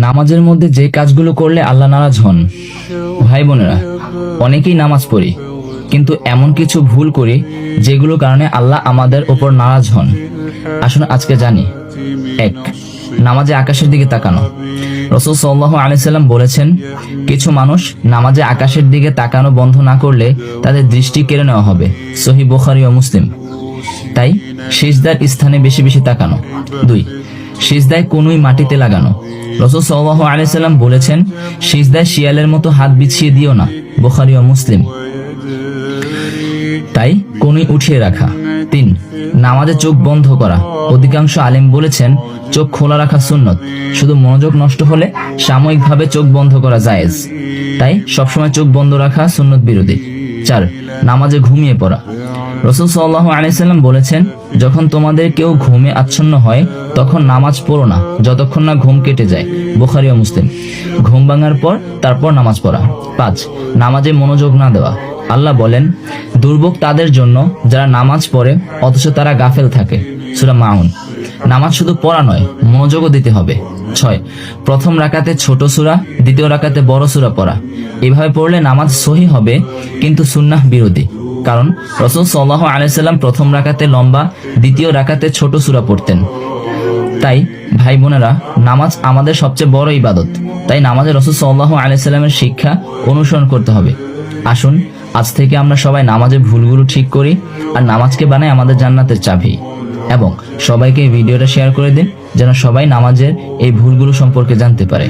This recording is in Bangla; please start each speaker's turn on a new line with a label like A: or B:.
A: নামাজের মধ্যে যে কাজগুলো করলে আল্লাহ নারাজ হন। ভাই বোনেরা, অনেকেই নামাজ পড়ি, কিন্তু এমন কিছু ভুল করি যেগুলোর কারণে আল্লাহ আমাদের উপর নারাজ হন। আসুন আজকে জানি। 1. নামাজে আকাশের দিকে তাকানো। রাসূল সাল্লাল্লাহু আলাইহি সাল্লাম বলেছেন, কিছু মানুষ নামাজে আকাশের দিকে তাকানো বন্ধ না করলে তাদের দৃষ্টি কেড়ে নেওয়া হবে। সহিহ বুখারী ও মুসলিম। তাই সিজদার স্থানে বেশি বেশি তাকানো। 2. সিজদায় কনুই মাটিতে লাগানো। রাসূল সাল্লাল্লাহু আলাইহি সাল্লাম বলেছেন, সিজদায় শিয়ালের মতো হাত বিছিয়ে দিও না। বুখারী ও মুসলিম। তাই কনুই উঠিয়ে রাখা। 3. নামাজে চোখ বন্ধ করা। অধিকাংশ আলেম বলেছেন, চোখ খোলা রাখা সুন্নত, শুধু মনোযোগ নষ্ট হলে সাময়িকভাবে চোখ বন্ধ করা জায়েজ। তাই সবসময় চোখ বন্ধ রাখা সুন্নত বিরোধী। 4. নামাজে ঘুমিয়ে পড়া। রাসূল সাল্লাল্লাহু আলাইহি সাল্লাম বলেছেন, যখন তোমাদের কেউ ঘুমে আচ্ছন্ন হয় তখন নামাজ পড়ো না যতক্ষণ না ঘুম কেটে যায়। বুখারী ও মুসলিম। ঘুম ভাঙার পর তারপর নামাজ পড়া। 5. নামাজে মনোযোগ না দেওয়া। আল্লাহ বলেন, দুর্ভোগ তাদের জন্য যারা নামাজ পড়ে অথচ তারা গাফেল থাকে। সূরা মাউন। নামাজ শুধু পড়া নয়, মনোযোগও দিতে হবে। 6. প্রথম রাকাতে ছোট সূরা, দ্বিতীয় রাকাতে বড় সূরা পড়া। এভাবে পড়লে নামাজ সহিহ হবে, কিন্তু সুন্নাহ বিরোধী। কারণ রাসূল সাল্লাল্লাহু আলাইহি সাল্লাম প্রথম রাকাতে লম্বা, দ্বিতীয় রাকাতে ছোট সূরা পড়তেন। তাই ভাই বোনেরা, নামাজ আমাদের সবচেয়ে বড় ইবাদত। তাই নামাজে রাসূল সাল্লাল্লাহু আলাইহি সাল্লামের শিক্ষা অনুসরণ করতে হবে। আসুন আজ থেকে আমরা সবাই নামাজের ভুলগুলো ঠিক করি আর নামাজকে বানাই আমাদের জান্নাতের চাবি। এবং সবাইকে এই ভিডিওটা শেয়ার করে দিন, যেন সবাই নামাজের এই ভুলগুলো সম্পর্কে জানতে পারে।